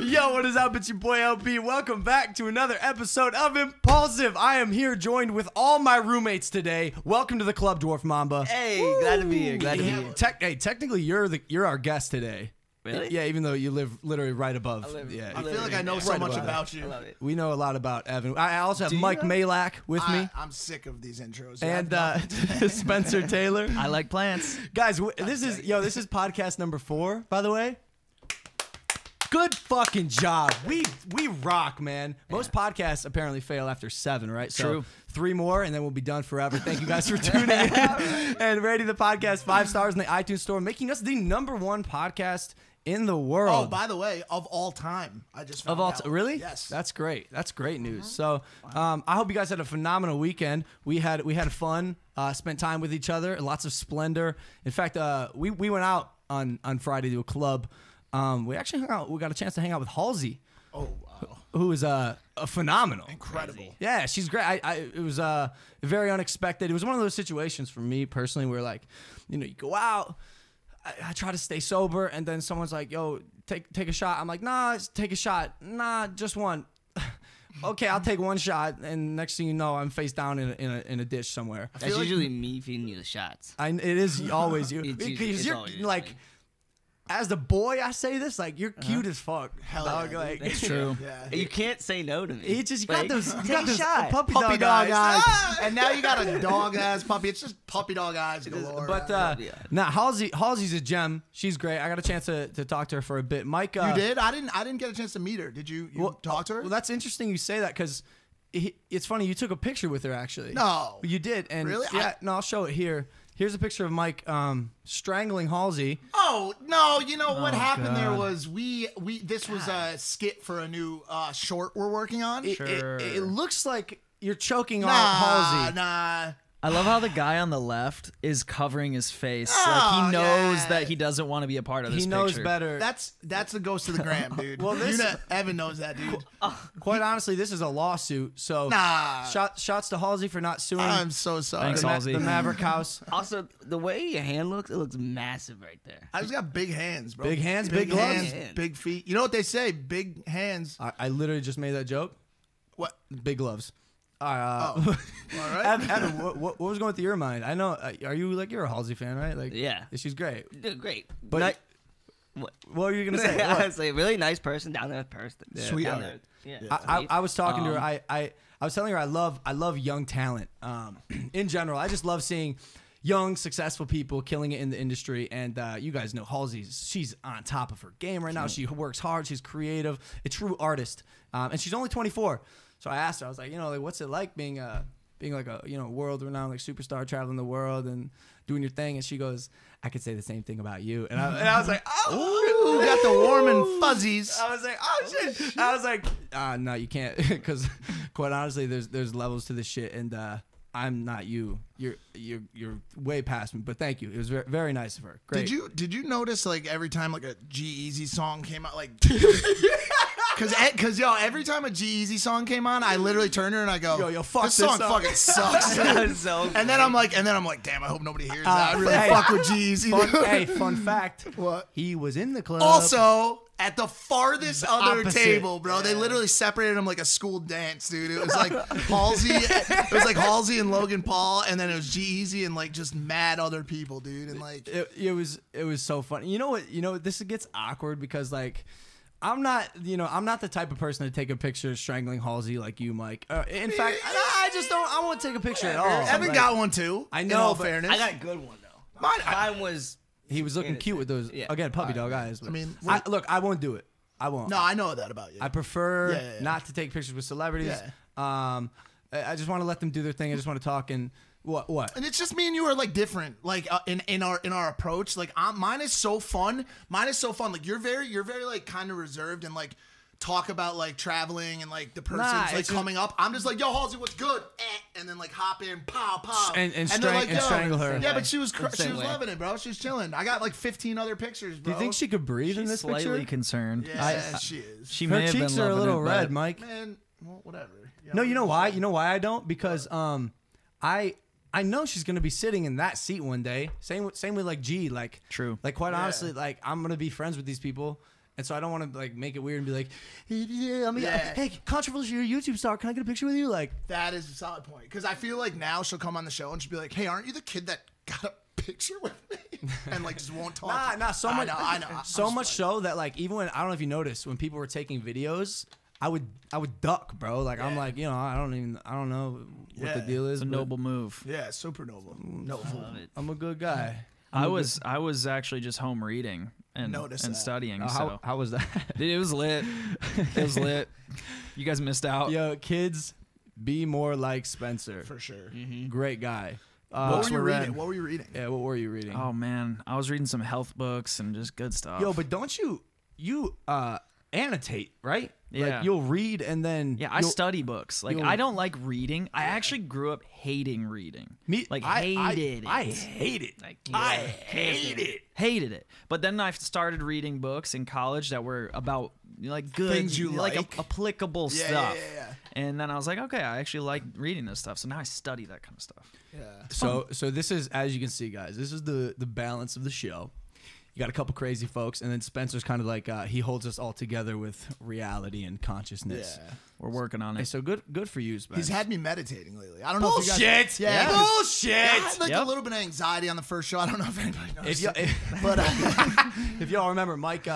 Yo, what is up? It's your boy LB. Welcome back to another episode of Impulsive. I am here joined with all my roommates today. Welcome to the club, Dwarf Mamba. Hey, glad to be here. Glad to be here. Technically, you're our guest today. Really? Yeah, even though you live literally right above. I feel like I know so much about you. I love it. We know a lot about Evan. I also have Mike Malak with me. I'm sick of these intros. And Spencer Taylor. I like plants. Guys, this is podcast number 4, by the way. Good fucking job. We rock, man. Most podcasts apparently fail after 7, right? So True. 3 more, and then we'll be done forever. Thank you guys for tuning in and rating the podcast 5 stars in the iTunes store, making us the #1 podcast in the world. Oh, by the way, of all time, I just found out. Really? Yes. That's great. That's great news. So, I hope you guys had a phenomenal weekend. We had fun. Spent time with each other. Lots of splendor. In fact, we went out on Friday to a club. We actually hung out. We got a chance to hang out with Halsey. Oh, wow. Who is a phenomenal. Incredible. Yeah, she's great. It was very unexpected. It was one of those situations for me personally where, like, you go out. I try to stay sober, and then someone's like, "Yo, take a shot." I'm like, "Nah, take a shot. Nah, just one." Okay, I'll take one shot, and next thing you know, I'm face down in a ditch somewhere. That's usually me feeding you the shots. It is always you It's you're always like. me. As the boy, I say this, like, you're cute as fuck. Hell dog. yeah, Like, That's true. Yeah. You can't say no to me. you got those shot. puppy Puppy dog eyes. And now you got a dog-ass puppy. It's just puppy dog eyes galore. But Yeah. nah, Halsey's a gem. She's great. I got a chance to talk to her for a bit. Mike, you did? I didn't get a chance to meet her. Did you talk to her? Well, that's interesting you say that because it's funny. You took a picture with her actually. No. You did. And Really? Yeah. No, I'll show it here. Here's a picture of Mike strangling Halsey. Oh no! You know what happened there God. was this was a skit for a new short we're working on. It looks like you're choking on Halsey. Nah. I love how the guy on the left is covering his face. Oh, Like he knows yeah. that he doesn't want to be a part of this He knows picture. better. That's the ghost of the gram, dude. Well, Evan knows that, dude. Quite honestly, this is a lawsuit. So Nah. shots to Halsey for not suing. I'm so sorry. Thanks, Halsey. The Maverick House. Also, the way your hand looks, it looks massive right there. I just got big hands, bro. Big hands, big gloves. hands. big feet. You know what they say? Big hands. I literally just made that joke. What? Big gloves. All right. Evan, what was going through your mind? I know. Are you you're a Halsey fan, right? Like, Yeah. she's great. Dude, great. But what were you gonna say? I What? would say really nice person, down there person. Sweetheart. Down there. Yeah. I was talking to her. I was telling her I love young talent. In general, I just love seeing young, successful people killing it in the industry. And you guys know she's on top of her game right now. She works hard. She's creative, a true artist. And she's only 24. So I asked her, I was like, what's it like being like a world-renowned like superstar, traveling the world and doing your thing? And she goes, I could say the same thing about you. And I was like, oh, Ooh, got the warm and fuzzies. I was like, oh shit. I was like, no, you can't, because quite honestly, there's levels to this shit, and I'm not you. You're way past me. But thank you. It was very, very nice of her. Great. Did you notice like every time like a G-Eazy song came out, like Cause every time a G-Eazy song came on, I literally turned her and I go, Yo, fuck this this song song." fucking sucks. So and then I'm like, damn, I hope nobody hears that. I really hey, fuck with G-Eazy. Fun fact. What? He was in the club. Also, at the farthest other opposite. table, bro, they literally separated them like a school dance, dude. It was like Halsey and Logan Paul, and then it was G-Eazy and like just mad other people, dude. And like it was so funny. You know what? This gets awkward because like, I'm not the type of person to take a picture strangling Halsey like you, Mike. In fact, I just don't. I won't take a picture at all. Evan got one too. I in know, all but fairness. I got a good one though. Mine was. He was looking cute with those again puppy dog eyes. I mean, look, I won't do it. I won't. No, I know that about you. I prefer Yeah. not to take pictures with celebrities. Yeah. I just want to let them do their thing. I just want to talk and what? And it's just me and you are like different, like in our approach. Like mine is so fun. Like you're very like kind of reserved and like talk about like traveling and like the person's like coming up. I'm just like, yo, Halsey, what's good? And then like hop in, pow, and they're like, yo. strangle her. Yeah, but she was Same way. loving it, bro. She was chilling. I got like 15 other pictures, Do bro. you think she could breathe in She's this slightly picture? concerned. Yeah, she is. She Her may have cheeks been are a loving little it, red, but Mike. Man, well, whatever. No, you know why? You know why I don't? Because I know she's gonna be sitting in that seat one day. Same with like G. Like True. Like quite honestly, like I'm gonna be friends with these people, And so I don't want to like make it weird and be like, hey, controversial YouTube star, can I get a picture with you? Like that is a solid point because I feel like now she'll come on the show and she'll be like, hey, aren't you the kid that got a picture with me? And like just won't talk. Nah, so much. I know. So much so that like even when I don't know if you noticed when people were taking videos, I would duck, bro. Like I'm like, I don't know what the deal is. It's a noble move. Yeah, super noble. I'm a good guy. I was actually just home reading and studying. So How was that? Dude, it was lit. It was lit. You guys missed out. Yo, kids, be more like Spencer. For sure. Great guy. What were you reading? Yeah, what were you reading? Oh man, I was reading some health books and just good stuff. Yo, but don't you annotate, right? Yeah. Like you'll read and then I study books. Like I don't like reading. I actually grew up hating reading. Hated it. I hate it. I hated it. But then I started reading books in college that were about like good things you like. Applicable stuff. Yeah. And then I was like, okay, I actually like reading this stuff. So now I study that kind of stuff. Yeah. So this is, as you can see, guys, this is the balance of the show. You got a couple crazy folks, and then Spencer's kind of like he holds us all together with reality and consciousness. Yeah. We're working on it. Hey, so good for you, Spencer. He's had me meditating lately. I don't know if you guys... Yeah. Bullshit! I had like a little bit of anxiety on the first show. I don't know if anybody knows. But if y'all remember, Mike...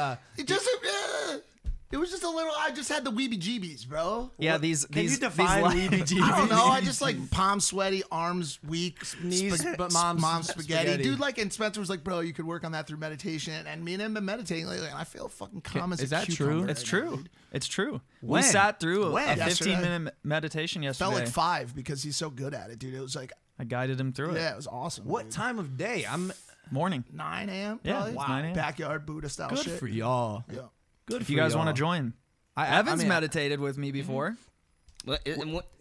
It was just a little... I just had the weebie-jeebies, bro. Yeah, Can you define weebie-jeebies? I don't know. I just like palms sweaty, arms weak, knees, but mom's spaghetti. Dude, like, and Spencer was like, bro, you could work on that through meditation. And me and him been meditating lately, and I feel fucking calm as a Is that cucumber true? right It's now, true. dude. It's true. When? We sat through a Yesterday. 15-minute meditation yesterday. Felt like 5 because he's so good at it, dude. It was like, I guided him through it. yeah, it was awesome. What dude. time of day? I'm 9 a.m. Yeah, probably? it's 9 a.m. Backyard Buddha style good shit. for y'all. Yeah. Good If for you guys want to y'all. join. Evan's meditated with me before.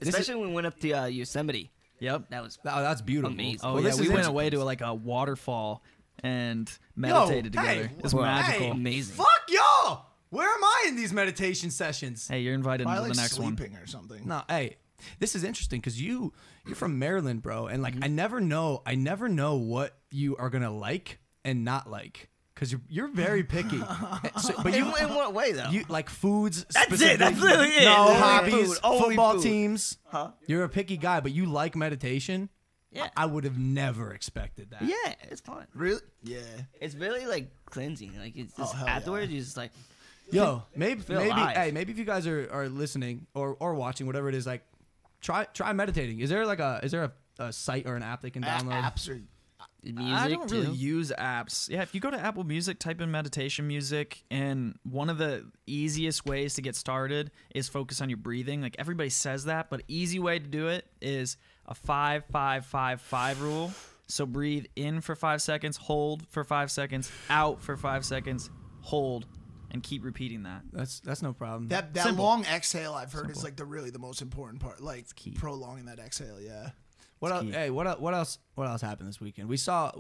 Especially when we went up to Yosemite. Yep. That's beautiful. Amazing. Oh, Well, yeah, this we is went interesting. away to like a waterfall and meditated together. It's magical. Hey, Amazing. fuck y'all. Where am I in these meditation sessions? Hey, you're invited Probably into like the next one. sleeping or something. No, hey, this is interesting because you're from Maryland, bro, and like I never know what you are gonna like and not like because you're very picky. But In what way though? you like foods. That's it. That's specifically. literally it. No Only hobbies, food. Only football food. teams. Huh? You're a picky guy, but you like meditation. Yeah. I would have never expected that. Yeah, it's fun. Really? Yeah. It's really like cleansing. Like it's just hell afterwards, you're just like, Yo, maybe alive. hey, maybe if you guys are listening or watching, whatever it is, like try meditating. Is there a site or an app they can download? Apps or music I don't really too. use apps. Yeah, if you go to Apple Music, type in meditation music, and one of the easiest ways to get started is focus on your breathing. Like everybody says that, but easy way to do it is a 5-5-5-5 rule. So breathe in for 5 seconds, hold for 5 seconds, out for 5 seconds, hold, and keep repeating that. That's no problem. that Simple. long exhale I've heard is like the most important part. Like key. prolonging that exhale. Yeah. What else? key. Hey, what else happened this weekend? We saw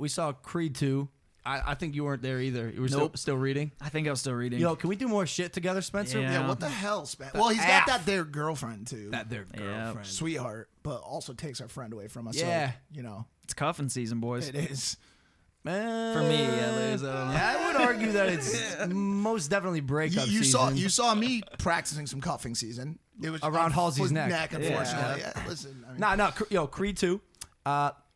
Creed 2. I think you weren't there either. You were still reading. I think I was still reading. Yo, can we do more shit together, Spencer? Yeah. Yeah. What the hell, Spencer? Well, he's got that their girlfriend too. That their girlfriend. Sweetheart, but also takes our friend away from us. Yeah. So, you know, It's cuffing season, boys. it is. Man, For me, at least. I don't know. I would argue that it's most definitely breakup You season. saw me practicing some cuffing season. It was Around on Halsey's foot neck. Unfortunately, yeah. Listen, I mean, No, yo, Creed 2.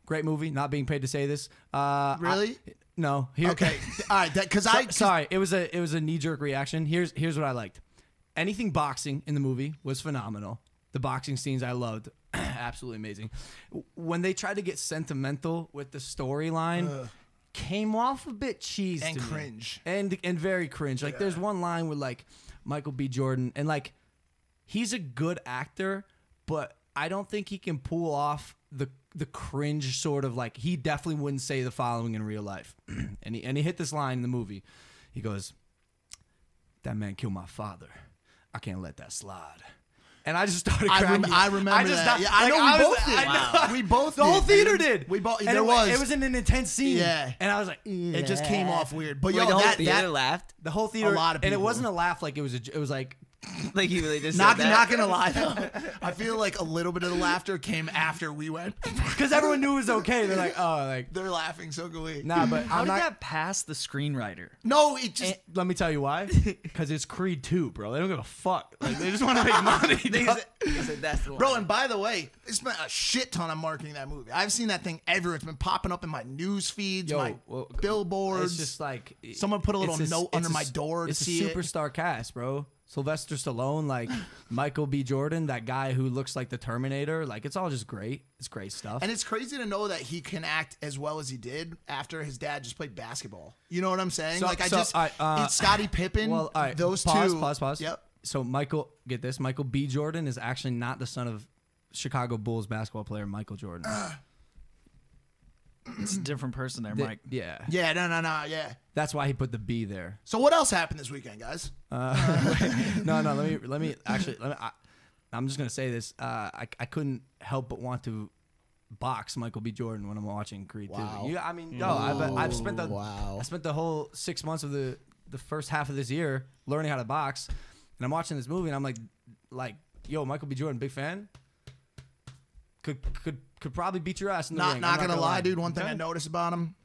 Great movie. Not being paid to say this. really? No. Here, Okay, all right. Because sorry, it was a knee jerk reaction. Here's what I liked. Anything boxing in the movie was phenomenal. The boxing scenes I loved, absolutely amazing. When they tried to get sentimental with the storyline, came off a bit cheese And to me. cringe. and very cringe. Like there's one line with like Michael B. Jordan, and like he's a good actor, but I don't think he can pull off the cringe sort of like he definitely wouldn't say the following in real life. and he hit this line in the movie. He goes, "That man killed my father. I can't let that slide." And I just started cracking. I remember just that. not- Yeah, I know like, we was- both did. I know. We both The whole did, theater dude. did. We both. And There it was in an intense scene. Yeah. And I was like, It just came off weird. But Wait, yo, the whole that theater laughed. the whole theater. A lot of And it people. wasn't a laugh. Like it was like Like he really just Not said that. not gonna lie though, I feel like a little bit of the laughter came after we went. Because everyone knew it was okay. They're like, oh, like, They're laughing so glee. nah, but How I'm did not. that pass the screenwriter? No, it just. Let me tell you why. Because it's Creed 2, bro. They don't give a fuck. Like, they just want to make money. He dog. said that's the one. Bro, and by the way, they spent a shit ton on marketing that movie. I've seen that thing everywhere. It's been popping up in my news feeds, Yo, my well, billboards. It's just like Someone put a little it's note it's under my door to it's see a it. superstar cast, bro. Sylvester Stallone, like Michael B. Jordan, that guy who looks like the Terminator. Like, it's all just great. It's great stuff. And it's crazy to know that he can act as well as he did after his dad just played basketball. You know what I'm saying? So- so, it's Scottie Pippen. well, all right, those pause, two. Pause. Yep. So get this. Michael B. Jordan is actually not the son of Chicago Bulls basketball player Michael Jordan. It's a different person there, Mike. Yeah. Yeah, no, yeah. That's why he put the B there. So what else happened this weekend, guys? No. Let me actually. I'm just gonna say this. I couldn't help but want to box Michael B. Jordan when I'm watching Creed 2. Wow. I mean, I've spent the Wow. I spent the whole 6 months of the first half of this year learning how to box, and I'm watching this movie and I'm like, yo, Michael B. Jordan, big fan. Could probably beat your ass in the ring. Not I'm gonna lie, dude. One thing Okay? I noticed about him,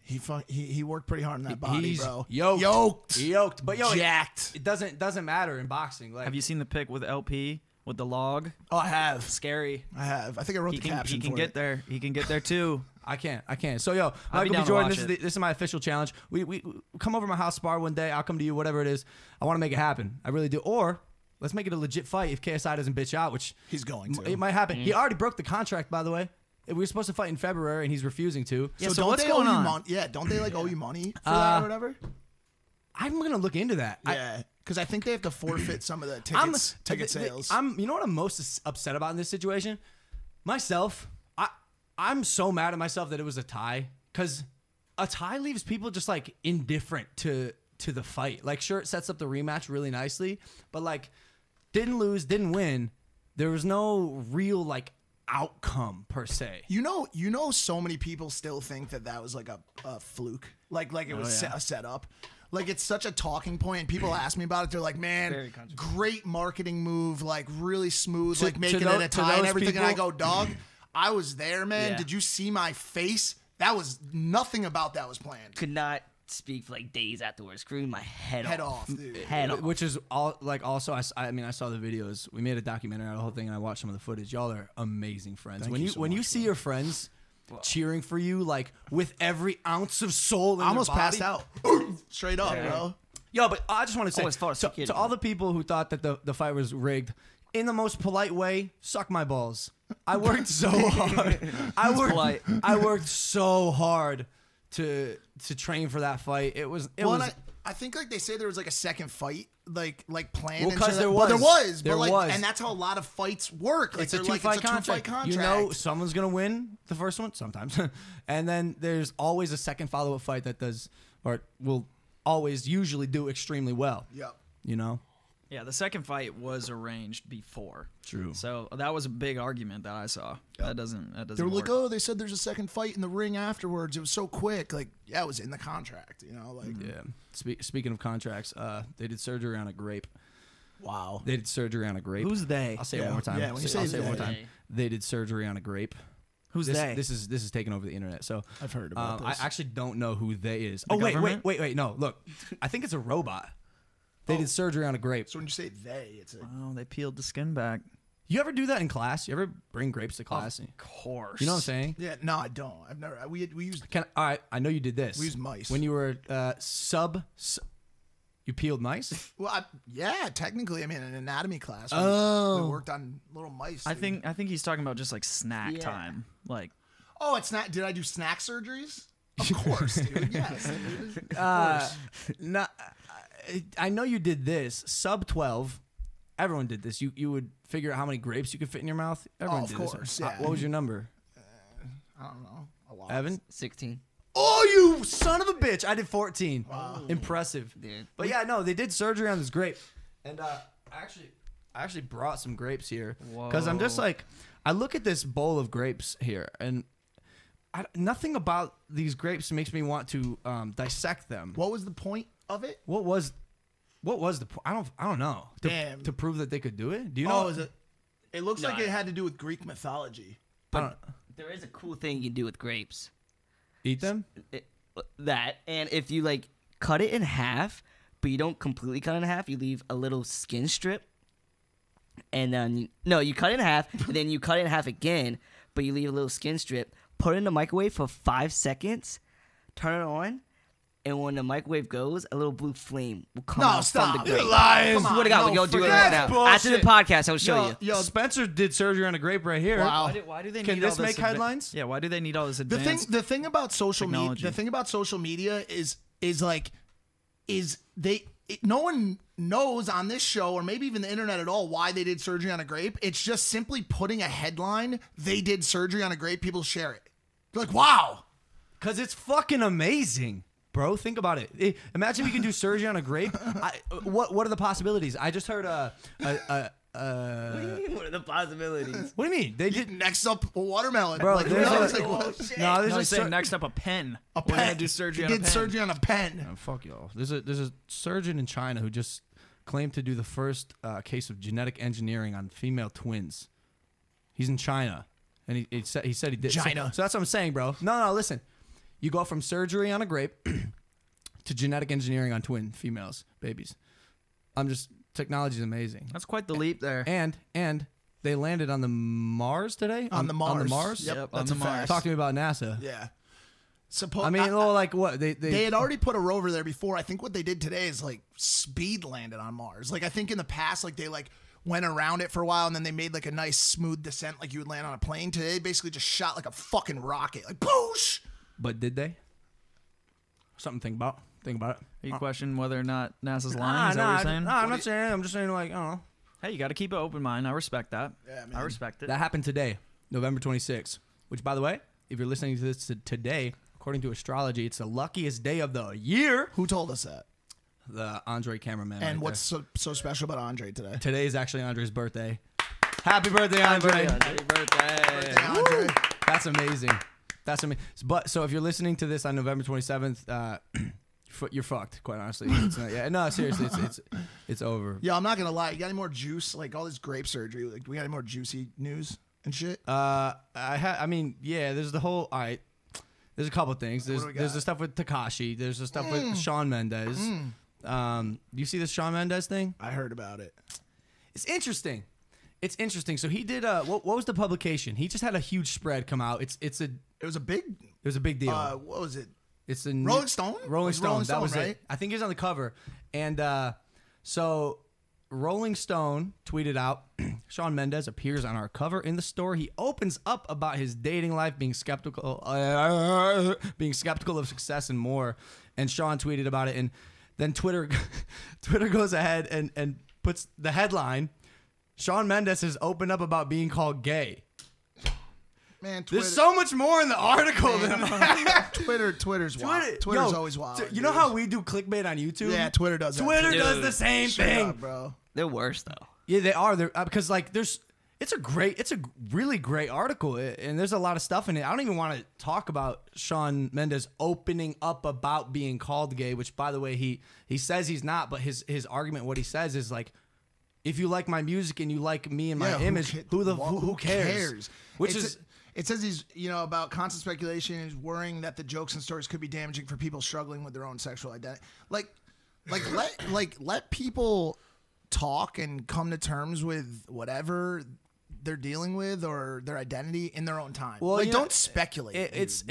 he worked pretty hard on that body, He's bro. yoked. But yo, jacked. it doesn't matter in boxing. Like, Have you seen the pic with LP with the log? Oh, I have. Scary. I have. I think I wrote He the can, caption he can for get it. there. He can get there too. I can't. So yo, I'll be Michael down B. to Jordan, watch this it. is my official challenge. We come over to my house bar one day. I'll come to you, whatever it is. I want to make it happen. I really do. Or let's make it a legit fight if KSI doesn't bitch out, which He's going to. it might happen. He already broke the contract, by the way. We were supposed to fight in February, and he's refusing to. Yeah, So so don't what's they going owe you on? money? Yeah, don't they like owe you money for that or whatever? I'm gonna look into that. Yeah, because I think they have to forfeit some of the ticket sales. You know what I'm most upset about in this situation? Myself. I'm so mad at myself that it was a tie, because a tie leaves people just like indifferent to the fight. Like, sure, it sets up the rematch really nicely, but like, didn't lose, didn't win. There was no real like outcome per se. You know, so many people still think that was like a fluke, like it was a setup. Like, it's such a talking point, and people ask me about it. They're like, "Man, great marketing move, like really smooth, like making it a tie and everything." And I go, "Dog, I was there, man. Yeah. Did you see my face? That was nothing about that was planned. Could not speak for like days afterwards. Screaming my head off. Dude. Head off. Which is all like, also I mean, I saw the videos. We made a documentary out of the whole thing, and I watched some of the footage. Y'all are amazing friends. Thank when you you so when you much, see your friends cheering for you, like with every ounce of soul in I almost their body. passed out, straight up, bro. Yo, but I just want to say Almost fought a to security all the people who thought that the fight was rigged, in the most polite way, suck my balls. I worked so hard. polite. I worked so hard to train for that fight. It was And I think like they say there was like a second fight, like planned. Well, and 'cause shit. there Well, there was. was, There but like, was. and that's how a lot of fights work. Like, it's a they're two-fight like, it's a two-fight contract. You know, someone's gonna win the first one sometimes, and then there's always a second follow-up fight that does, or will always usually do extremely well. Yep. You know. Yeah, the second fight was arranged before. True. So that was a big argument that I saw. That doesn't They were like, work. oh, they said there's a second fight in the ring afterwards. It was so quick. Like, yeah, it was in the contract. You know, like, Yeah. Speaking of contracts, they did surgery on a grape. wow. They did surgery on a grape. Who's they? I'll say it Yeah. one more time. Yeah, when you I'll say say it one more they. time. They did surgery on a grape. Who's they? This is taking over the internet. So I've heard about I this. actually don't know who they is. The government? Wait. No, look. I think it's a robot. They did surgery on a grape. So when you say they, it's a Oh, they peeled the skin back. You ever do that in class? You ever bring grapes to class? Of course. You know what I'm saying? yeah. No, I don't. I've never. We used. All right, I know you did this. We used mice. When you were you peeled mice? Well, yeah. Technically, I mean, in anatomy class, we worked on little mice. I dude. think he's talking about just like snack Yeah. time. Like Oh, it's not. Did I do snack surgeries? Of course, dude. Yes. Dude. Of course. No, I know you did this. Sub 12. Everyone did this. You would figure out how many grapes you could fit in your mouth. Everyone of did course, this. yeah. What was your number? I don't know. A lot. Evan? 16. Oh, you son of a bitch. I did 14. Impressive. Dude. But yeah, no, they did surgery on this grape. And I actually brought some grapes here. Because I'm just Whoa. like, I look at this bowl of grapes here, and nothing about these grapes makes me want to dissect them. What was the point of it? What was What was the? I don't know. Damn. To prove that they could do it. Do you know? Oh, is it? It looks like it had to do with Greek mythology. But there is a cool thing you can do with grapes. Eat them? And if you like cut it in half, but you don't completely cut it in half, you leave a little skin strip. And then you cut it in half, and then you cut it in half again, but you leave a little skin strip. Put it in the microwave for 5 seconds. Turn it on. And when the microwave goes, a little blue flame will come out from the grape. You're lying. Come on, what God, we'll do it that's right now. bullshit. After the podcast, I'll show you. Yo, Spencer did surgery on a grape right here. Wow. Why do they Can need this all make headlines? Yeah, why do they need all this The advanced thing about social media, technology? the thing about social media is no one knows on this show or maybe even the internet at all why they did surgery on a grape. It's just simply putting a headline, they did surgery on a grape, people share it. They're like, wow. Because it's fucking amazing, bro. Think about it. Imagine if you can do surgery on a grape. What are the possibilities? I just heard What do you mean, what are the possibilities? What do you mean? They did. Next up, a watermelon. Bro, like, there's it's a- like, what? No, there's No, a he's saying next up a pen. A We're gonna pen. do surgery He on a did pen. surgery on a pen. Oh, fuck y'all. There's a surgeon in China who just claimed to do the first case of genetic engineering on female twins. He's in China, and he said he did. China. So that's what I'm saying, bro. No, listen. You go from surgery on a grape to genetic engineering on twin females, babies. Technology is amazing. That's quite the leap there. And they landed on the Mars today. On the Mars. On the Mars. Yep, Yep, that's on a the fact. Mars. Talk to me about NASA. Yeah. I mean, well, like what they had already put a rover there before. I think what they did today is like speed landed on Mars. Like I think in the past, like they like went around it for a while and then they made like a nice smooth descent, like you would land on a plane. Today, they basically just shot like a fucking rocket, like boosh. But did they? Something to think about. Think about it. You question whether or not NASA's lying? Is that what you're saying? I'm not saying. I'm just saying, like, I don't know. Hey, you got to keep an open mind. I respect that. Yeah, man. I respect it. That happened today, November 26th. Which, by the way, if you're listening to this today, according to astrology, it's the luckiest day of the year. Who told us that? The Andre cameraman. And right what's so special about Andre today? there. Today is actually Andre's birthday. Happy birthday, Andre! Happy birthday. Andre. That's amazing. That's amazing. But so if you're listening to this on November 27th, you're fucked. Quite honestly, it's not, yeah. No, seriously, it's over. Yeah, I'm not gonna lie. You got any more juice? Like all this grape surgery. Like, do we got any more juicy news and shit? I mean, yeah. There's the whole. All right. There's a couple of things. do we There's got? the stuff with Tekashi. There's the stuff with Shawn Mendes. You see this Shawn Mendes thing? I heard about it. It's interesting. It's interesting. So he did. What was the publication? He just had a huge spread come out. It It was a big. was a big deal. What was it? It's a Rolling Stone? Rolling It was Stone. Rolling That Stone, was right? it. I think he was on the cover. And so Rolling Stone tweeted out, Shawn Mendes appears on our cover in the store. He opens up about his dating life, being skeptical of success and more. And Shawn tweeted about it. And then Twitter goes ahead and puts the headline, Shawn Mendes has opened up about being called gay. Man, Twitter. There's so much more in the article than that. Twitter's wild. Twitter's always wild. You know how we do clickbait on YouTube? Yeah, Twitter does that. Twitter too. does the same Straight thing. up, bro. They're worse though. Yeah, they are. They're because like it's a really great article, and there's a lot of stuff in it. I don't even want to talk about Shawn Mendes opening up about being called gay, which by the way he says he's not, but his argument, what he says is like, if you like my music and you like me and my Yeah, image, who cares? Which It says he's, about constant speculation. He's worrying that the jokes and stories could be damaging for people struggling with their own sexual identity. Let people talk and come to terms with whatever they're dealing with or their identity in their own time. Well, don't speculate. It's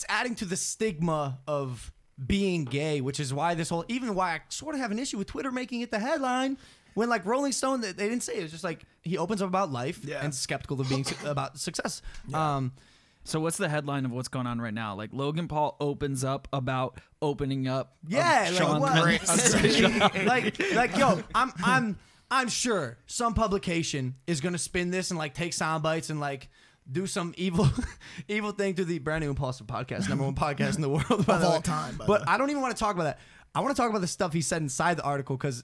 adding to the stigma of being gay, which is why why I sort of have an issue with Twitter making it the headline. When like Rolling Stone, they didn't say it. It was just like he opens up about life and skeptical of being about success. Yeah. So what's the headline of what's going on right now? Like Logan Paul opens up about opening up. Yeah, Shawn Mendes. like yo, I'm sure some publication is gonna spin this and like take sound bites and like do some evil thing to the brand new Impaulsive podcast, #1 podcast in the world of all time. But I don't even want to talk about that. I want to talk about the stuff he said inside the article because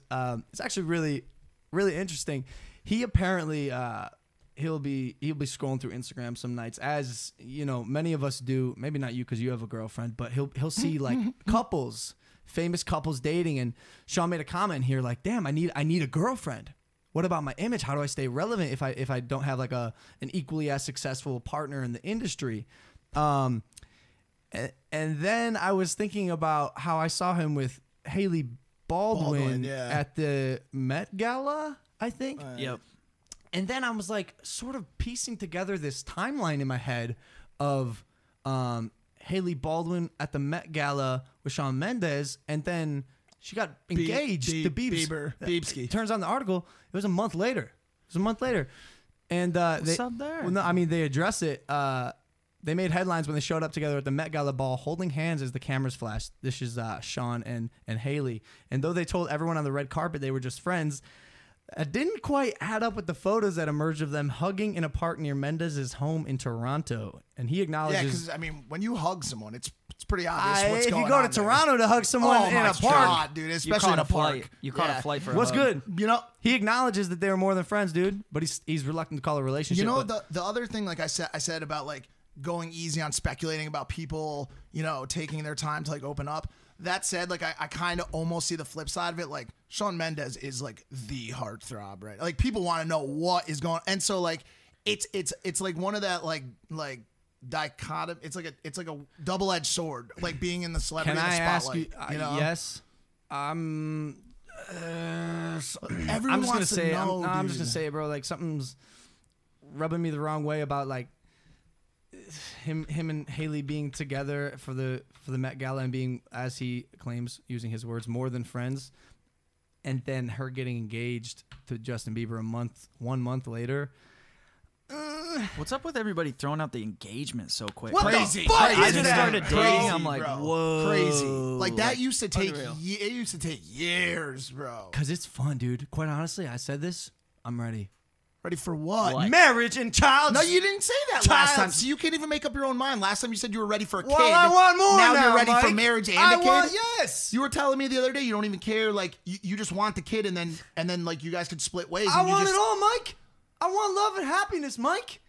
it's actually really, really interesting. He apparently he'll be scrolling through Instagram some nights, as many of us do. Maybe not you because you have a girlfriend, but he'll see like couples famous couples dating, and Shawn made a comment here like, "Damn, I need a girlfriend. What about my image? How do I stay relevant if I don't have like an equally as successful partner in the industry?" And then I was thinking about how I saw him with Haley Baldwin at the Met Gala, I think. Yep. And then I was like sort of piecing together this timeline in my head of Haley Baldwin at the Met Gala with Shawn Mendes, and then she got engaged to Biebski. Turns on the article, it was a month later. And What's up there? Well, no, I mean, they address it. They made headlines when they showed up together at the Met Gala ball, holding hands as the cameras flashed. This is Shawn and Haley. And though they told everyone on the red carpet they were just friends, it didn't quite add up with the photos that emerged of them hugging in a park near Mendes' home in Toronto. And he acknowledges... Yeah, because, I mean, when you hug someone, it's pretty obvious what's going on. If you go to Toronto to hug someone in a park... God, dude, especially in a park. You caught a flight for What's a hug. good? You know... He acknowledges that they were more than friends, dude. But he's reluctant to call it a relationship. You know, the other thing, like I said about, like, going easy on speculating about people, you know, taking their time to, like, open up. That said, like, I kind of almost see the flip side of it. Like, Shawn Mendes is, like, the heartthrob, right? Like, people want to know what is going on. And so, like, it's like one of that, like dichotomy. It's like a double-edged sword, like being in the celebrity Can I ask spotlight. you? Know? Yes. Everyone I'm just wants gonna say to know, I'm just gonna say it, bro. Like, something's rubbing me the wrong way about, like, him and Haley being together for the Met Gala and being, as he claims, using his words, more than friends, and then her getting engaged to Justin Bieber 1 month later. What's up with everybody throwing out the engagement so quick? What Crazy. the fuck? I is just that? started dating. Crazy, I'm like, bro. whoa, Crazy. Like, that used to take Unreal. it used to take years, bro. Cause it's fun, dude. Quite honestly, I said this. I'm ready. Ready for what? Marriage and child. No, you didn't say that last time. Child. So you can't even make up your own mind. Last time you said you were ready for a kid. Well, I want more now. You're ready for Mike. marriage and I a kid. want, yes. You were telling me the other day you don't even care. Like, you just want the kid, and then like you guys could split ways. I and you want just, it all, Mike. I want love and happiness, Mike.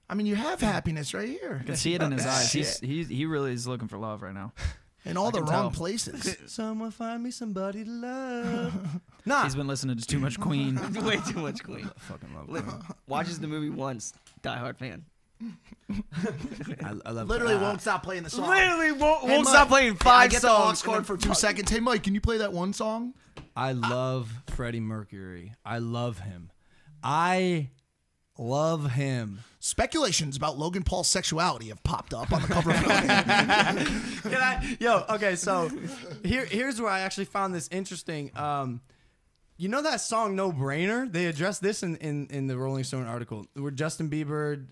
I mean, you have happiness right here. I can see it in his eyes. He really is looking for love right now. In all the can wrong tell. places. Someone find me somebody to love. Nah. He's been listening to too much Queen. Way too much Queen. Fucking love Queen. Watches the movie once. Die-hard fan. I love Literally won't stop playing the song. Literally won't Hey, Mike, stop playing I five get songs. the aux cord for 2 seconds. Hey, Mike, can you play that one song? I love Freddie Mercury. I love him. I love him. Speculations about Logan Paul's sexuality have popped up on the cover of Can I? Yo, okay, so here's where I actually found this interesting. You know that song "No Brainer"? They addressed this in the Rolling Stone article where Justin Bieber,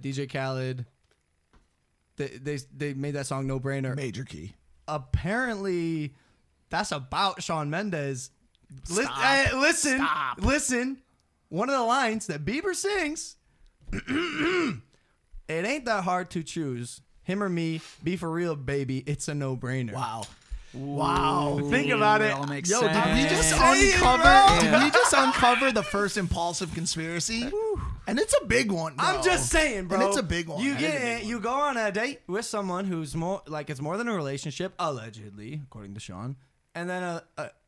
DJ Khaled, they made that song "No Brainer." Major key. Apparently, that's about Shawn Mendes. Stop. Listen, Stop. listen. One of the lines that Bieber sings. It ain't that hard to choose. Him or me, be for real, baby. It's a no-brainer. Wow. Wow. Think about it. All makes Yo, sense. did we just Say it, uncover? bro. Did we just uncover the first Impaulsive conspiracy? And it's a big one, bro. I'm just saying, bro. And it's a big one. You It is a get big you go on a date with someone who's more like it's more than a relationship, allegedly, according to Shawn. And then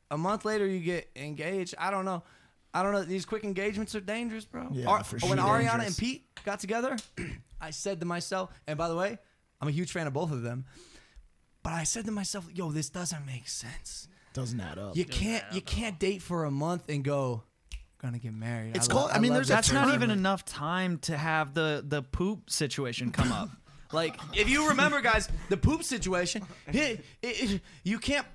a month later, you get engaged. I don't know. These quick engagements are dangerous, bro. Yeah, for sure. When Ariana Dangerous. and Pete got together, I said to myself, and by the way, I'm a huge fan of both of them. But I said to myself, yo, this doesn't make sense. Doesn't add up. You can't date for a month and go, gonna get married. It's called- I mean, there's a That's not term. even enough time to have the poop situation come up. Like, If you remember, guys, the poop situation, you can't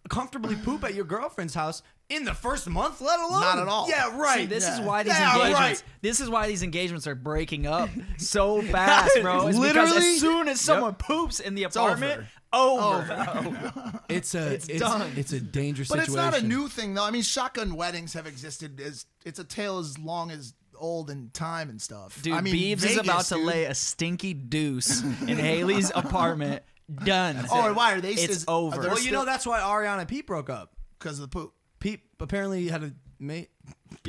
comfortably poop at your girlfriend's house in the first month, let alone. Not at all. Yeah, right. see, this is Yeah. why these Yeah, engagements. right. This is why these engagements are breaking up so fast, bro. It's because Literally. as soon as someone poops in the apartment, over. It's done. It's a dangerous But situation. it's not a new thing, though. I mean, shotgun weddings have existed. It's a tale as long as old in time and stuff. Dude, I mean, Biebs is Vegas, about to dude. lay a stinky deuce in Haley's apartment. Done. Oh, and why are they? It's over. They're Well, you know that's why Ariana and Pete broke up. because of the poop. Pete apparently had a mate.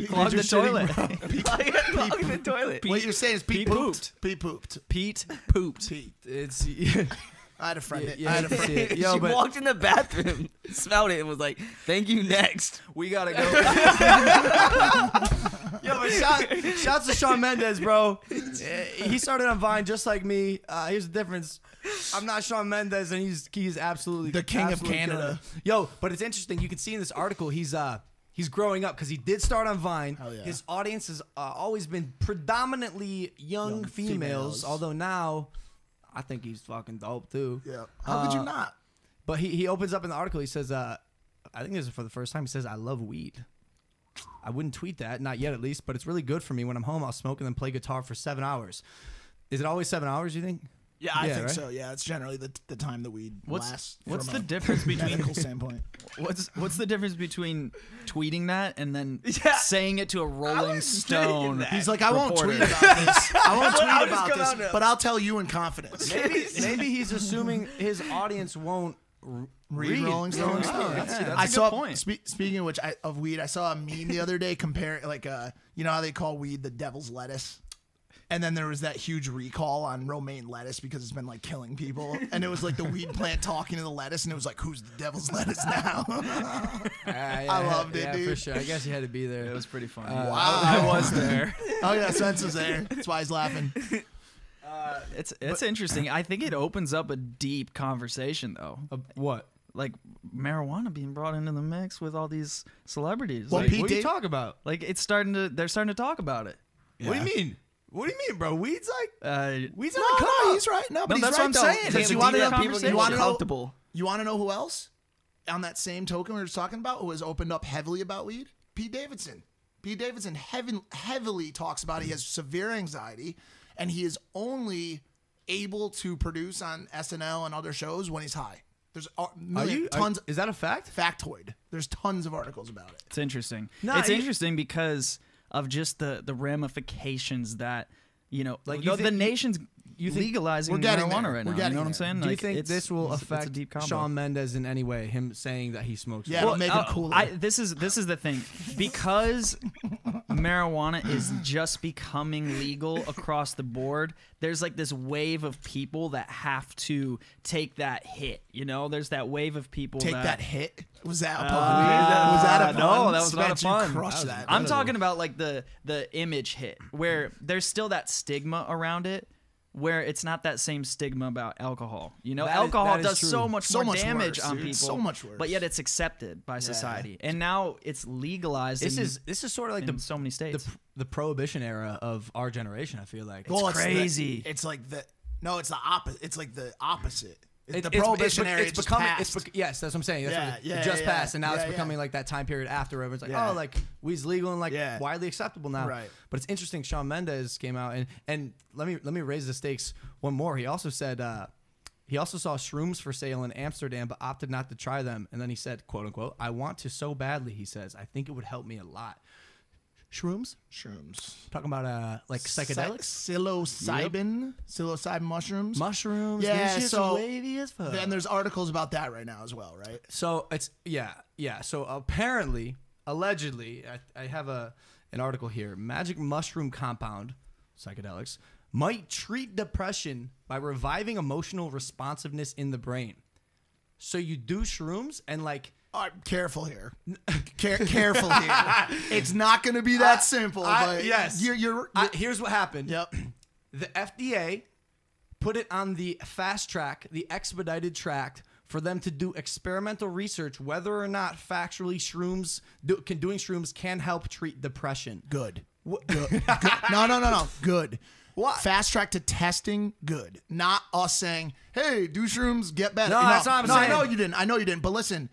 Clog the toilet. Clog the toilet. What you're saying is Pete Pete pooped. Pete pooped. Pete pooped. Pete. It's I had a friend. Yeah, I had a friend. see it. Yo, She but walked in the bathroom, smelled it, and was like, "Thank you, next." we gotta go. Yo, but shouts to Shawn Mendes, bro. He started on Vine just like me. Here's the difference. I'm not Shawn Mendes, and he's absolutely The king of absolutely Canada. Yo, but it's interesting. You can see in this article he's growing up because he did start on Vine. Hell yeah. His audience has always been predominantly young females, although now I think he's fucking dope too. Yeah. How could you not? But he opens up in the article. He says, I think this is for the first time. He says, I love weed. I wouldn't tweet that, not yet at least, but it's really good for me. When I'm home, I'll smoke and then play guitar for 7 hours. Is it always 7 hours, you think? Yeah, I think right? so. Yeah, it's generally the time that we last. What's from the a difference between medical standpoint? what's the difference between tweeting that and then Yeah. saying it to a Rolling Stone? that. He's like, I won't reporter. tweet about this. I won't tweet just about come out this, now. but I'll tell you in confidence. Maybe he's assuming his audience won't Read Rolling Stones. That's a I good saw. point. Speaking of which, of weed, I saw a meme the other day comparing, like, you know how they call weed the devil's lettuce, and then there was that huge recall on romaine lettuce because it's been like killing people, and it was like the weed plant talking to the lettuce, and it was like, who's the devil's lettuce now? I loved it, dude. for sure. I guess you had to be there. It was pretty funny. Wow. I was there. Oh yeah, Spence was there. That's why he's laughing. It's interesting. I think it opens up a deep conversation though. What? Like marijuana being brought into the mix with all these celebrities. Well, like, Pete What are you Dave- talking about? like they're starting to talk about it. What do you mean? What do you mean, bro? Weed's like weed's on the No, come up. he's right. No, but he's that's right what I'm though. saying. Because It's you a want to deeper know, conversation. you want to know, Comfortable. you want to know who else on that same token we were just talking about who has opened up heavily about weed? Pete Davidson. Pete Davidson heavily talks about he has severe anxiety, and he is only able to produce on SNL and other shows when he's high. There's tons. Is that a fact? Factoid. There's tons of articles about it. It's interesting. No, it's you- interesting because of just the ramifications that Like, the think- nation's think- legalizing We're getting marijuana there. right We're now. You getting know what I'm there. saying? Do you Like, think this will it's a affect deep combo. Shawn Mendes in any way? Him saying that he smokes Yeah, weed? it'll make it cooler. This is the thing, because marijuana is just becoming legal across the board. There's like this wave of people that have to take that hit. There's that wave of people Take that that hit. Was that a pun? Was that a pun? no, that was not a Spence, you pun. crushed That was that. I'm talking about like the image hit, where there's still that stigma around it, where it's not that same stigma about alcohol. Alcohol that is does true. so much So more much damage worse, on dude. people, So much worse. but yet it's accepted by society, and now it's legalized. This in, is sort of like in so many states. the prohibition era of our generation. I feel like. Well, crazy. It's like the no. It's the opposite. It's like the opposite. It's- The prohibition era it's just becoming. passed. Yes, that's what I'm saying. That's Yeah, what it yeah, just yeah, passed, and now it's yeah, becoming yeah. like that time period after where everyone's like, Yeah. oh, like weed's legal and like Yeah. widely acceptable now. Right. But it's interesting. Shawn Mendes came out and let me raise the stakes one more. He also said he also saw shrooms for sale in Amsterdam, but opted not to try them. And then he said, "quote unquote, I want to so badly." He says, "I think it would help me a lot." Shrooms? Talking about like psychedelics, Psilocybin mushrooms. mushrooms. Yeah, this shit's so- wavy as fuck. And there's articles about that right now as well, right? So it's yeah. So apparently, allegedly, I have an article here. Magic mushroom compound, psychedelics, might treat depression by reviving emotional responsiveness in the brain. So you do shrooms and like. All right, careful here. Careful here. It's not going to be that simple. But yes. You're Here's what happened. yep. The FDA put it on the fast track, the expedited track, for them to do experimental research whether or not factually doing shrooms can help treat depression. Good. Good. No. Good. What? Fast track to testing, good. Not us saying, hey, do shrooms, get better. No, that's not what I'm I saying. know you didn't. But listen,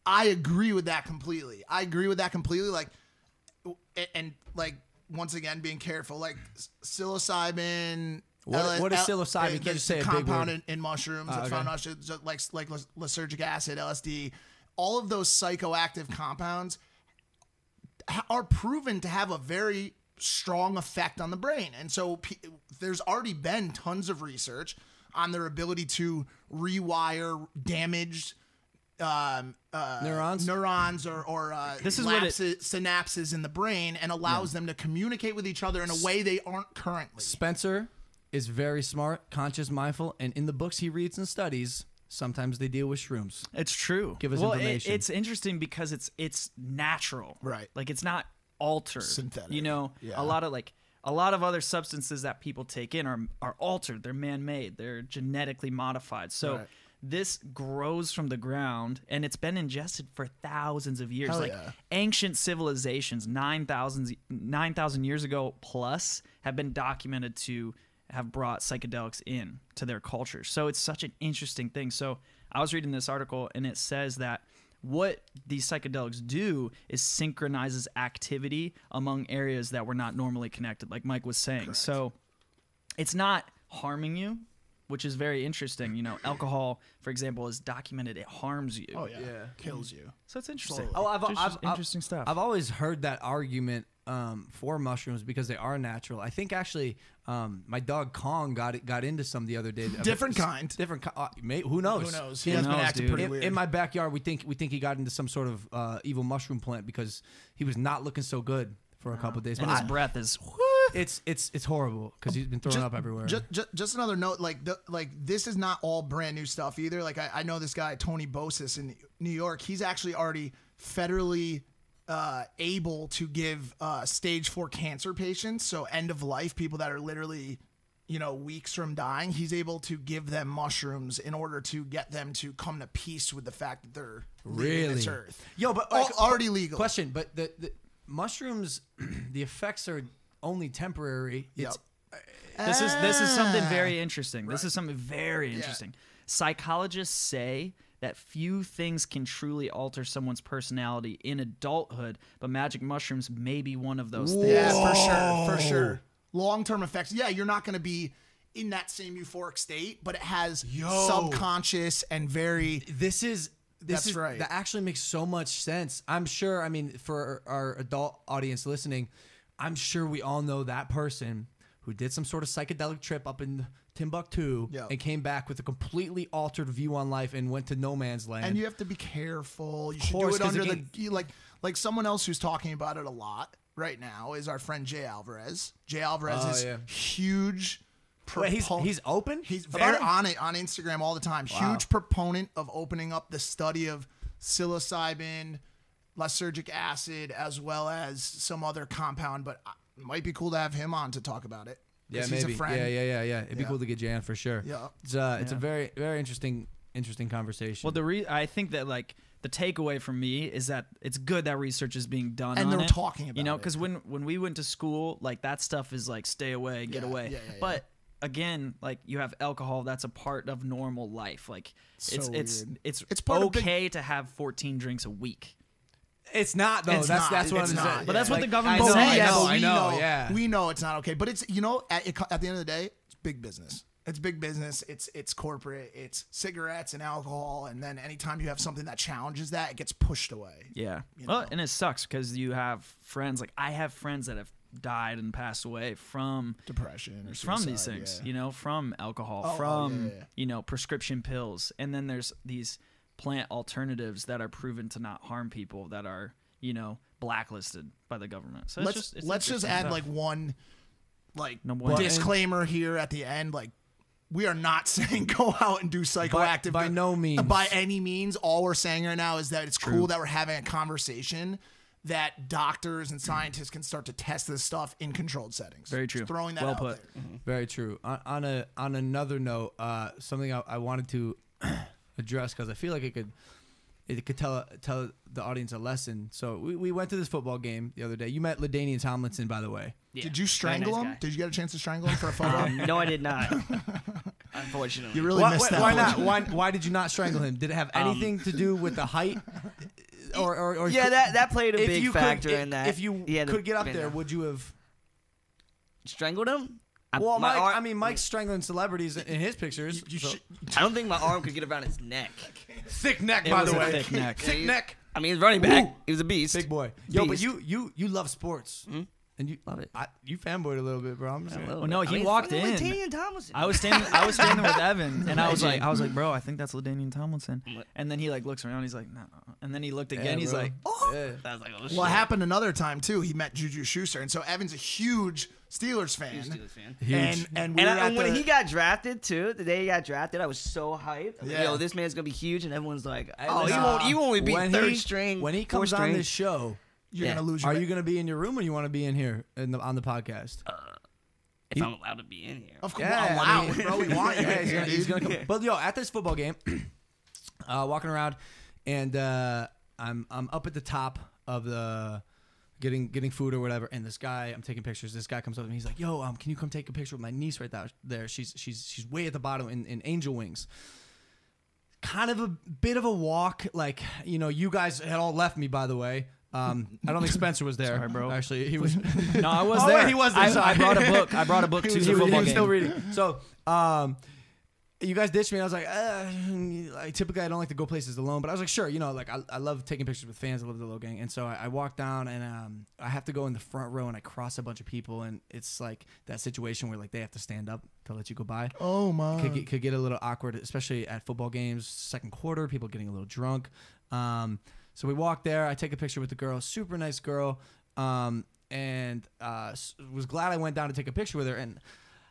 I agree with that completely. Like, and like, once again, being careful. Like, psilocybin. What is psilocybin? You can't just say a big compound word. in mushrooms. Oh, It's okay. found in mushrooms, like lysergic acid, LSD. All of those psychoactive compounds are proven to have a very strong effect on the brain. And so there's already been tons of research on their ability to rewire damaged Neurons or This is what synapses in the brain and allows them to communicate with each other in a way they aren't currently. Spencer is very smart, conscious, mindful, and in the books he reads and studies, sometimes they deal with shrooms. It's true. Give us information. It's interesting because it's natural. Right. Like it's not altered. Synthetic. You know, Yeah. a lot of other substances that people take in are altered. They're man-made. They're genetically modified. So Right. this grows from the ground, and it's been ingested for thousands of years. Hell like yeah. ancient civilizations, 9,000 years ago plus, have been documented to have brought psychedelics in to their culture. So it's such an interesting thing. So I was reading this article, and it says that what these psychedelics do is synchronizes activity among areas that were not normally connected, like Mike was saying. Correct. So it's not harming you, which is very interesting. You know, alcohol, for example, is documented it harms you. Oh yeah. Kills you. So it's interesting. Totally. I've interesting stuff. I've always heard that argument for mushrooms because they are natural. I think actually my dog Kong got into some the other day. Different kind. Who knows? Who knows? He Who has been knows, acting dude? pretty weird. In my backyard, we think he got into some sort of evil mushroom plant because he was not looking so good for a couple of days. and But his breath is. it's horrible because he's been throwing up everywhere. Just another note, like this is not all brand new stuff either. Like I know this guy Tony Bosis in New York. He's actually already federally able to give stage 4 cancer patients, so end of life people that are literally, you know, weeks from dying. He's able to give them mushrooms in order to get them to come to peace with the fact that they're leaving this earth. Yo, but Already legal. Question, but the mushrooms, the effects are only temporary. It's This is something very interesting. This is something very interesting. Psychologists say that few things can truly alter someone's personality in adulthood, but magic mushrooms may be one of those things. Yeah, for sure. Long-term effects. Yeah, you're not going to be in that same euphoric state, but it has subconscious and very... That's right. That actually makes so much sense. I'm sure, I mean, for our adult audience listening, I'm sure we all know that person who did some sort of psychedelic trip up in Timbuktu and came back with a completely altered view on life and went to no man's land. And you have to be careful. You should do it under like someone else who's talking about it a lot right now is our friend Jay Alvarez. Jay Alvarez is huge. Wait, he's open? He's very on it on Instagram all the time. Wow. Huge proponent of opening up the study of psilocybin, lysergic acid, as well as some other compound. But it might be cool to have him on to talk about it. Yeah, maybe. He's a friend. Yeah. It'd be cool to get Jay on for sure. Yeah. It's a very, very interesting conversation. Well, I think that like the takeaway from me is that it's good that research is being done and on they're it, talking about you know, it. because when we went to school, like that stuff is like stay away, get away. But again, like you have alcohol, that's a part of normal life. Like it's part okay to have 14 drinks a week. It's not though. It's that's not. what It's I'm not. saying. But that's what the Like, government I know, says. I know. Yeah. We know it's not okay. But it's, you know, at the end of the day, it's big business. It's big business. It's corporate. It's cigarettes and alcohol. And then anytime you have something that challenges that, it gets pushed away. Yeah. You Well, know? and it sucks because you have friends. Like I have friends that have died and passed away from Depression or from suicide, these things, yeah. you know, from alcohol, you know, prescription pills. And then there's these plant alternatives that are proven to not harm people that are, you know, blacklisted by the government. So let's just add stuff. like one No, disclaimer here at the end. Like, we are not saying go out and do psychoactive. By no means. By any means. All we're saying right now is that it's cool that we're having a conversation that doctors and scientists can start to test this stuff in controlled settings. Very true. Just throwing that Well out put. there. Very true. On another note, something I wanted to address because I feel like it could tell the audience a lesson. So we went to this football game the other day. You met LaDainian Tomlinson, by the way. Yeah, Did you strangle very him? nice guy. Did you get a chance to strangle him for a photo? No, I did not. Unfortunately. You really missed that. Why not? Why did you not strangle him? Did it have anything to do with the height? Or yeah, that played a if big you factor could, in that. If you could get up there, would you have? Strangled him? Well, my Mike, arm- I mean, Mike's strangling celebrities in his pictures. I don't think my arm could get around his neck. Thick neck, It by was the a way. thick neck. Thick neck. I mean, he's running back. Ooh. He was a beast. Big boy. Yo, but Beast. you love sports. And you Love it. You fanboyed a little bit, bro. I'm just saying. Well, no, he walked in. LaDainian Tomlinson. I was standing with Evan, and I was like, bro, I think that's LaDainian Tomlinson. And then he like looks around, he's like, no. And then he looked again, he's bro. like, oh. I was like, oh shit. Well, it happened another time too. He met Juju Schuster, and so Evan's a huge Steelers fan. Huge Steelers fan. Huge. And we were at when the- he got drafted too, the day he got drafted, I was so hyped. I'm like, Yeah. yo, this man's gonna be huge, and everyone's like, oh, listen, he won't be when third string. When he fourth comes on string. this show, you're Yeah. gonna lose. Your are you going to be in your room or you want to be in here on the podcast? if I'm allowed to be in here. Of course, Yeah, wow, I mean- bro, we want you. Yeah, he's here, gonna, he's dude. gonna come. But yo, at this football game, walking around, and I'm up at the top of the getting food or whatever, and this guy, I'm taking pictures. This guy comes up and he's like, "Yo, can you come take a picture with my niece right there? She's way at the bottom in angel wings." Kind of a bit of a walk, like, you know, you guys had all left me, by the way. I don't think Spencer was there. Sorry, bro. Actually, he was. No, I was Oh, there. wait, he was there. I Sorry. brought a book. I brought a book to He the was football still game. reading. So, you guys ditched me. And I was like, typically I don't like to go places alone, but I was like, sure, you know, like I love taking pictures with fans. I love the little gang, and so I walk down, and I have to go in the front row, and I cross a bunch of people, and it's like that situation where like they have to stand up to let you go by. Oh my. Could get a little awkward, especially at football games, second quarter, people getting a little drunk. So we walk there. I take a picture with the girl, super nice girl, and was glad I went down to take a picture with her. And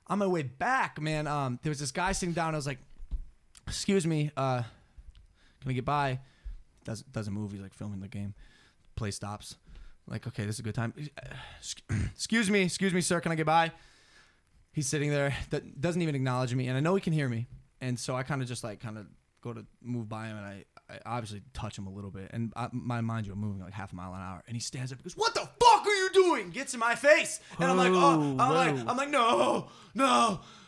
on my way back, man, there was this guy sitting down. I was like, "Excuse me, can we get by?" Doesn't move. He's like filming the game. Play stops. I'm like, okay, this is a good time. Excuse me, sir. Can I get by? He's sitting there. Doesn't even acknowledge me, and I know he can hear me. And so I kind of go to move by him, and I obviously touch him a little bit. And mind you, I'm moving like half a mile an hour. And he stands up and goes, "What the fuck are you doing?" Gets in my face. And I'm like, oh, I'm like, no.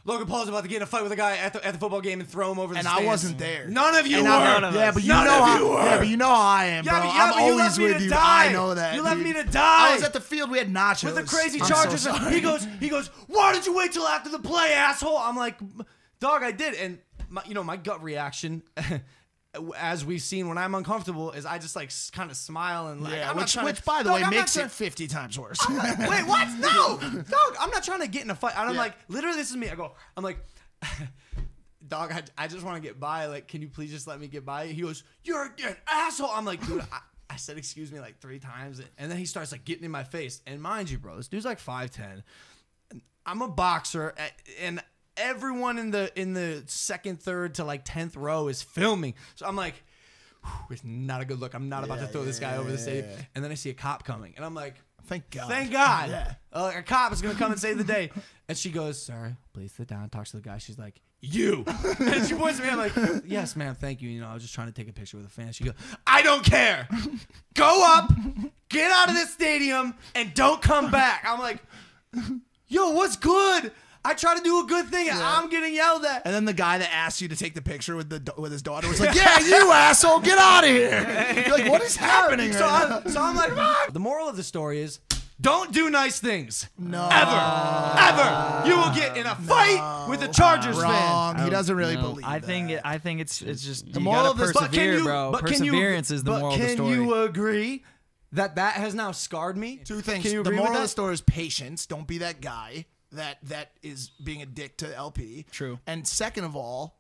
Logan Paul's about to get in a fight with a guy at the football game and throw him over the And stands. I wasn't there. None of you were. Yeah, but you know how I am, bro. I'm but you always left me with to you. die. I know that. You left dude. me to die. I was at the field. We had nachos with the crazy I'm Chargers. So sorry. He goes, "Why did you wait till after the play, asshole?" I'm like, "Dog, I did." And my gut reaction, as we've seen when I'm uncomfortable, is I just like kind of smile and like, Yeah, I'm not trying which to, by the Dog, way I'm not makes trying- it 50 times worse. I'm like, wait, what? No, dog, I'm not trying to get in a fight. And I'm Yeah. like, literally, this is me. I'm like, dog, I just want to get by. Like, can you please just let me get by? He goes, "You're an asshole." I'm like, dude, I said excuse me like 3 times, and then he starts like getting in my face. And mind you, bro, this dude's like 5'10". I'm a boxer, and everyone in the second, third to like 10th row is filming. So I'm like, it's not a good look. I'm not about to throw this guy over the stadium. And then I see a cop coming, and I'm like, Thank God. thank God. Yeah. A cop is going to come and save the day. And she goes, "Sir, please sit down." Talks to the guy. She's like, "You." And she points at me. I'm like, "Yes, ma'am. Thank you. You know, I was just trying to take a picture with a fan." She goes, "I don't care. Go up, get out of this stadium, and don't come back." I'm like, "Yo, what's good? I try to do a good thing, and I'm getting yelled at." And then the guy that asked you to take the picture with his daughter was like, "Yeah, you asshole, get out of here." You're like, what is happening So right now? I'm like, "Ah." The moral of the story is, don't do nice things. No. Ever. You will get in a fight with a Chargers fan. Wrong. He doesn't really No. believe I that. think it's just The you moral gotta of this- persevere, bro. Perseverance is the moral of the story. Can you agree that has now scarred me? Two things. Can you The agree moral with of that? the story is patience. Don't be that guy that is being a dick to LP. True. And second of all,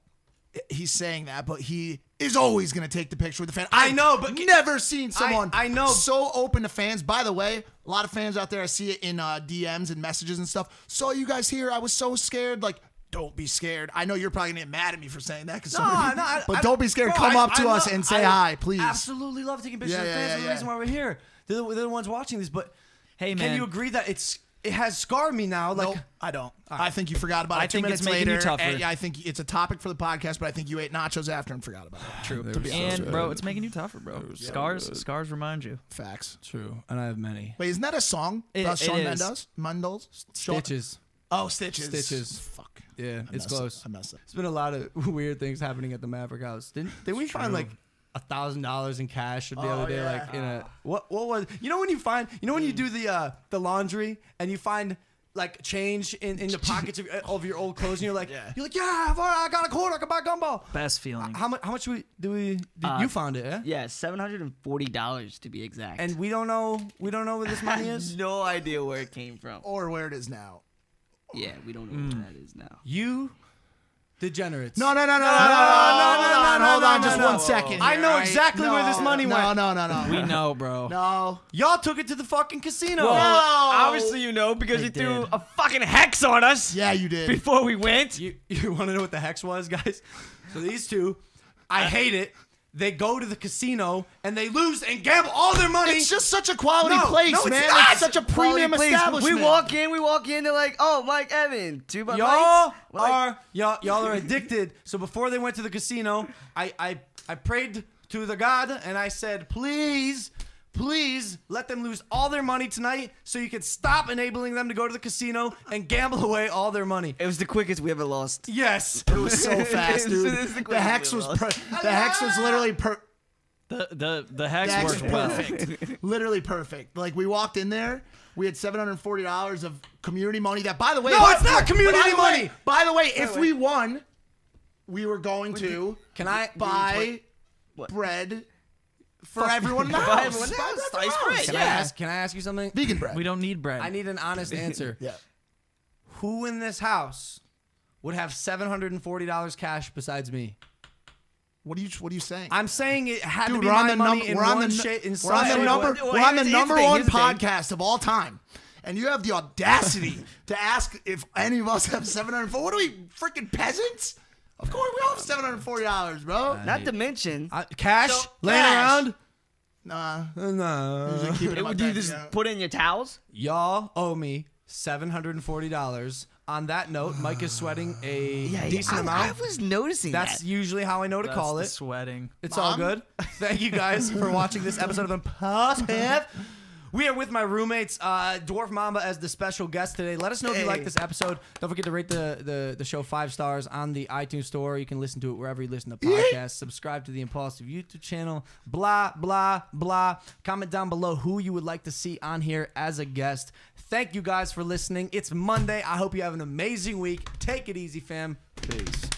he's saying that, but he is always going to take the picture with the fan. I know, but never seen someone I know. so open to fans. By the way, a lot of fans out there, I see it in DMs and messages and stuff. Saw you guys here. I was so scared. Like, don't be scared. I know you're probably going to get mad at me for saying that. But don't be scared. Bro, Come up to I us love- and say I hi, please. Absolutely love taking pictures Yeah, of fans. yeah, For the yeah. reason why we're here. They're the ones watching this. But Hey, can man. you agree that it has scarred me now? Like, Nope, I don't. I think you forgot about it I 2 think minutes it's making you later. tougher. And I think it's a topic for the podcast, but I think you ate nachos after and forgot about it. True. To be honest. And bro, it's making you tougher, bro. Scars remind you. Facts. true, and I have many. Wait, isn't that a song? It Shawn is. Mendes? Stitches. Oh, Stitches. Stitches. Fuck. Yeah, I it's messed up. close. I messed up. It's been a lot of weird things happening at the Maverick House. Didn't we find like $1,000 in cash the other day? yeah. Like in a what was when you find when you do the laundry and you find like change in the pockets of your old clothes and you're like yeah I got a quarter, I can buy a gumball. Best feeling. How much you found it? Yeah, $740 to be exact. And we don't know where this money is. no idea where it came from. Or where it is now. Yeah, we don't know where that is now. You Degenerates. No. Hold on, just 1 second. I here, know all right? exactly where this money went. No. We know, bro. No. Y'all took it to the fucking casino. Well, No. obviously you know because you threw did. a fucking hex on us. Yeah, you did. Before we went. You want to know what the hex was, guys? So these two, I hate it. They go to the casino and they lose and gamble all their money. It's just such a quality No, place, no, it's man. not. It's such a premium Quality place. establishment. We walk in, they're like, oh, Mike Evan, 2 bucks. Y'all Like, are addicted. So before they went to the casino, I prayed to the God and I said, please let them lose all their money tonight so you can stop enabling them to go to the casino and gamble away all their money. it was the quickest we ever lost. Yes. It was so fast, dude. This is the The hex was the hex was literally The hex worked well. perfect. Literally perfect. Like we walked in there, we had $740 of community money. That, by the way, No, it's not community money. By the way, if we won, we were going to Can I buy bread for everyone in the house. everyone else. Buy bread for Slice the bread, house. yeah. Can I ask you something? Vegan bread. We don't need bread. I need an honest answer. Yeah. Who in this house would have $740 cash besides me? What are you saying? I'm saying it had to Dude, be we're on my the money number. in We're on one the shape. In we're some on the shape. number. Well, We're on the here's the number thing, one here's the thing. podcast of all time, and you have the audacity to ask if any of us have $740. What are we, freaking peasants? Of course, we all have $740, bro. Not to mention, Cash So, laying cash. around. Nah. No. Keep it in my do you bank just account. put it in your towels? Y'all owe me $740. On that note, Mike is sweating a decent I amount. was noticing That's that. usually how I know to That's call the it. sweating. It's all good. Thank you guys for watching this episode of Impaulsive. We are with my roommates, Dwarf Mamba, as the special guest today. Let us know if you like this episode. Don't forget to rate the show 5 stars on the iTunes store. You can listen to it wherever you listen to podcasts. Subscribe to the Impaulsive YouTube channel. Blah, blah, blah. Comment down below who you would like to see on here as a guest. Thank you guys for listening. It's Monday. I hope you have an amazing week. Take it easy, fam. Peace.